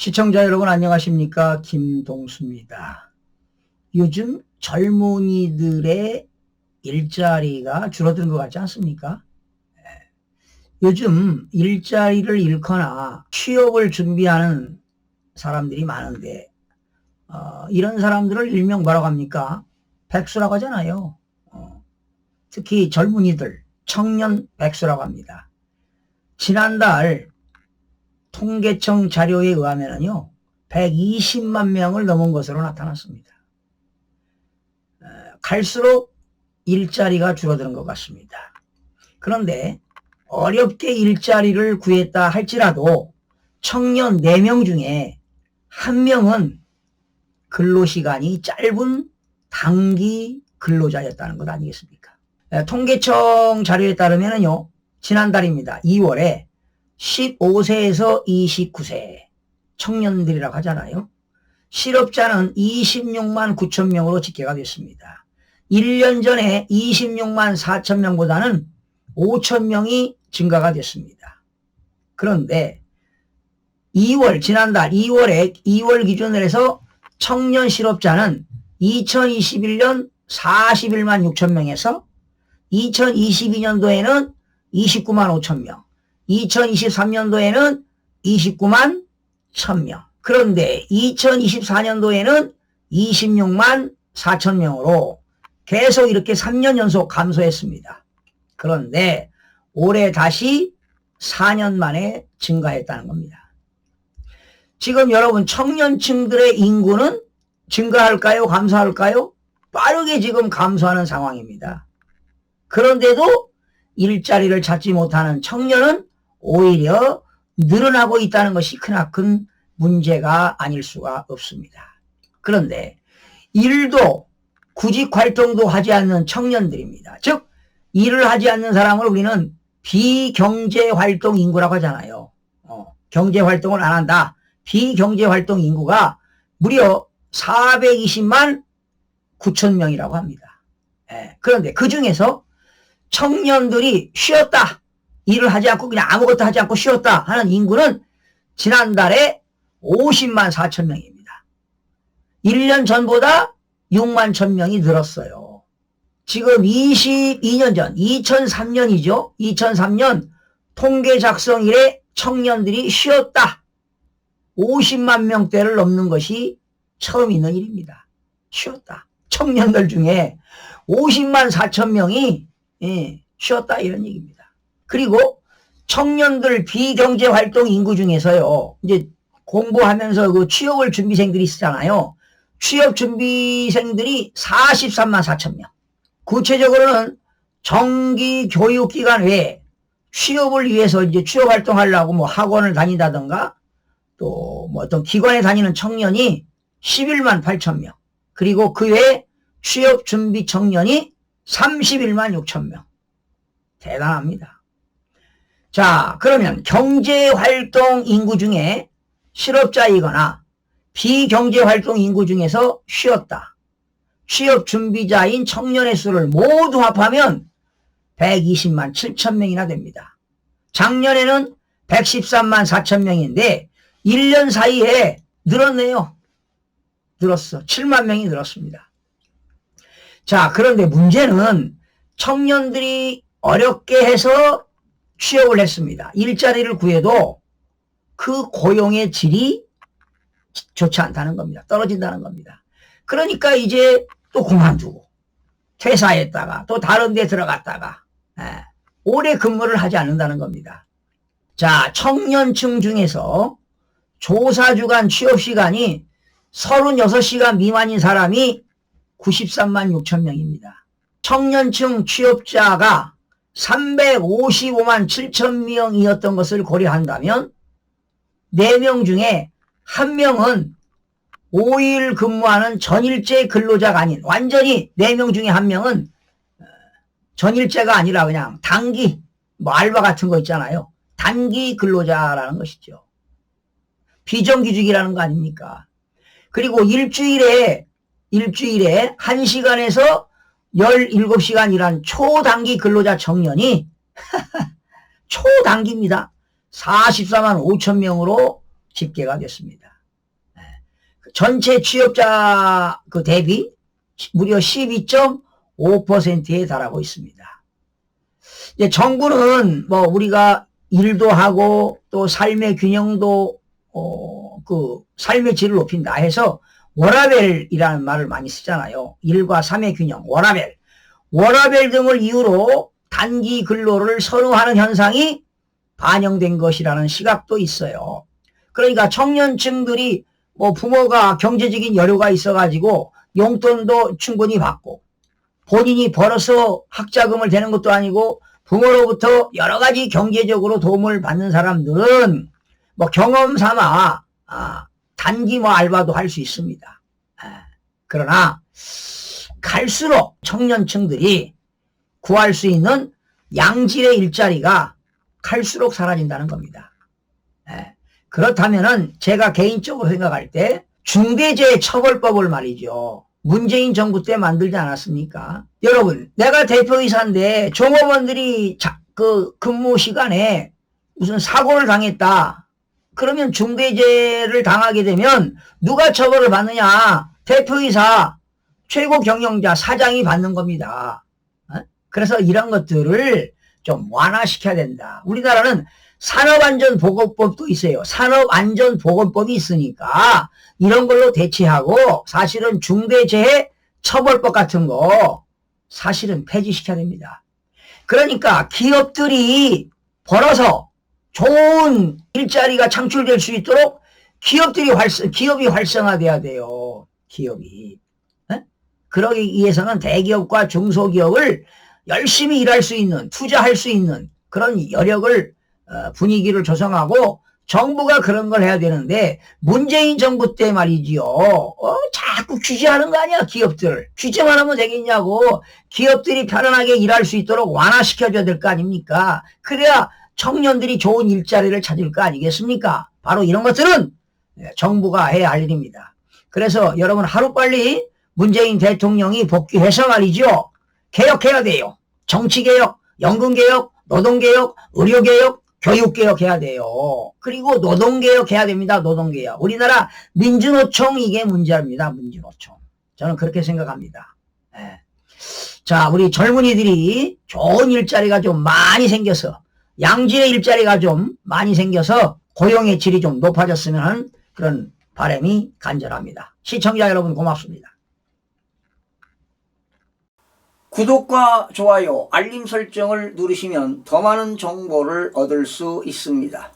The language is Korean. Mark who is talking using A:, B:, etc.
A: 시청자 여러분 안녕하십니까? 김동수입니다. 요즘 젊은이들의 일자리가 줄어드는 것 같지 않습니까? 요즘 일자리를 잃거나 취업을 준비하는 사람들이 많은데 이런 사람들을 일명 뭐라고 합니까? 백수라고 하잖아요. 특히 젊은이들, 청년 백수라고 합니다. 지난달 통계청 자료에 의하면요 120만 명을 넘은 것으로 나타났습니다. 갈수록 일자리가 줄어드는 것 같습니다. 그런데 어렵게 일자리를 구했다 할지라도 청년 4명 중에 1명은 근로시간이 짧은 단기 근로자였다는 것 아니겠습니까? 통계청 자료에 따르면요 지난달입니다. 2월에 15세에서 29세 청년들이라고 하잖아요. 실업자는 26만 9천 명으로 집계가 됐습니다. 1년 전에 26만 4천 명보다는 5천 명이 증가가 됐습니다. 그런데 지난달 2월 기준으로 해서 청년 실업자는 2021년 41만 6천 명에서 2022년도에는 29만 5천 명, 2023년도에는 29만 1000명. 그런데 2024년도에는 26만 4천 명으로 계속 이렇게 3년 연속 감소했습니다. 그런데 올해 다시 4년 만에 증가했다는 겁니다. 지금 여러분 청년층들의 인구는 증가할까요? 감소할까요? 빠르게 지금 감소하는 상황입니다. 그런데도 일자리를 찾지 못하는 청년은 오히려 늘어나고 있다는 것이 크나큰 문제가 아닐 수가 없습니다. 그런데 일도 구직 활동도 하지 않는 청년들입니다. 즉 일을 하지 않는 사람을 우리는 비경제활동 인구라고 하잖아요. 경제활동을 안 한다. 비경제활동 인구가 무려 420만 9천 명이라고 합니다. 그런데 그 중에서 청년들이 쉬었다. 일을 하지 않고 그냥 아무것도 하지 않고 쉬었다 하는 인구는 지난달에 50만 4천 명입니다. 1년 전보다 6만 1,000명이 늘었어요. 지금 22년 전 2003년이죠. 2003년 통계 작성 이래 청년들이 쉬었다. 50만 명대를 넘는 것이 처음 있는 일입니다. 쉬었다. 청년들 중에 50만 4천 명이 쉬었다 이런 얘기입니다. 그리고 청년들 비경제활동 인구 중에서요 이제 공부하면서 그 취업을 준비생들이 있잖아요. 취업 준비생들이 43만 4천 명. 구체적으로는 정기 교육기간 외에 취업을 위해서 이제 취업활동하려고 뭐 학원을 다닌다던가 또 뭐 어떤 기관에 다니는 청년이 11만 8천 명. 그리고 그 외에 취업 준비 청년이 31만 6천 명. 대단합니다. 자, 그러면 경제활동 인구 중에 실업자이거나 비경제활동 인구 중에서 쉬었다. 취업 준비자인 청년의 수를 모두 합하면 120만 7천 명이나 됩니다. 작년에는 113만 4천 명인데 1년 사이에 늘었네요. 늘었어. 7만 명이 늘었습니다. 자, 그런데 문제는 청년들이 어렵게 해서 취업을 했습니다. 일자리를 구해도 그 고용의 질이 좋지 않다는 겁니다. 떨어진다는 겁니다. 그러니까 이제 또 그만두고 퇴사했다가 또 다른 데 들어갔다가 오래 근무를 하지 않는다는 겁니다. 자, 청년층 중에서 조사주간 취업시간이 36시간 미만인 사람이 93만 6천 명입니다. 청년층 취업자가 355만 7천 명이었던 것을 고려한다면 4명 중에 1명은 5일 근무하는 전일제 근로자가 아닌 완전히 4명 중에 1명은 전일제가 아니라 그냥 단기 뭐 알바 같은 거 있잖아요. 단기 근로자라는 것이죠. 비정규직이라는 거 아닙니까? 그리고 일주일에 1시간에서 17시간 일한 초단기 근로자 청년이 초단기입니다. 44만 5천 명으로 집계가 됐습니다. 전체 취업자 그 대비 무려 12.5%에 달하고 있습니다. 이제 정부는 뭐 우리가 일도 하고 또 삶의 균형도 그 삶의 질을 높인다 해서 워라밸이라는 말을 많이 쓰잖아요. 일과 삶의 균형, 워라밸. 워라밸 등을 이유로 단기 근로를 선호하는 현상이 반영된 것이라는 시각도 있어요. 그러니까 청년층들이 뭐 부모가 경제적인 여유가 있어가지고 용돈도 충분히 받고 본인이 벌어서 학자금을 대는 것도 아니고 부모로부터 여러 가지 경제적으로 도움을 받는 사람들은 뭐 경험 삼아 단기 뭐 알바도 할 수 있습니다. 그러나 갈수록 청년층들이 구할 수 있는 양질의 일자리가 갈수록 사라진다는 겁니다. 그렇다면은 제가 개인적으로 생각할 때 중대재해처벌법을 말이죠. 문재인 정부 때 만들지 않았습니까? 여러분, 내가 대표이사인데 종업원들이 그 근무 시간에 무슨 사고를 당했다. 그러면 중대재해를 당하게 되면 누가 처벌을 받느냐? 대표이사, 최고 경영자, 사장이 받는 겁니다. 그래서 이런 것들을 좀 완화시켜야 된다. 우리나라는 산업안전보건법도 있어요. 산업안전보건법이 있으니까 이런 걸로 대체하고 사실은 중대재해처벌법 같은 거 사실은 폐지시켜야 됩니다. 그러니까 기업들이 벌어서 좋은 일자리가 창출될 수 있도록 기업이 활성화돼야 돼요. 기업이. 그러기 위해서는 대기업과 중소기업을 열심히 일할 수 있는, 투자할 수 있는 그런 여력을 분위기를 조성하고 정부가 그런 걸 해야 되는데 문재인 정부 때 말이지요. 자꾸 규제하는 거 아니야, 기업들. 규제만 하면 되겠냐고. 기업들이 편안하게 일할 수 있도록 완화시켜줘야 될 거 아닙니까? 그래야 청년들이 좋은 일자리를 찾을 거 아니겠습니까? 바로 이런 것들은 정부가 해야 할 일입니다. 그래서 여러분 하루빨리 문재인 대통령이 복귀해서 말이죠. 개혁해야 돼요. 정치개혁, 연금개혁, 노동개혁, 의료개혁, 교육개혁 해야 돼요. 그리고 노동개혁 해야 됩니다. 노동개혁. 우리나라 민주노총 이게 문제입니다. 민주노총. 저는 그렇게 생각합니다. 자, 우리 젊은이들이 좋은 일자리가 좀 많이 생겨서 양질의 일자리가 좀 많이 생겨서 고용의 질이 좀 높아졌으면 하는 그런 바람이 간절합니다. 시청자 여러분 고맙습니다. 구독과 좋아요, 알림 설정을 누르시면 더 많은 정보를 얻을 수 있습니다.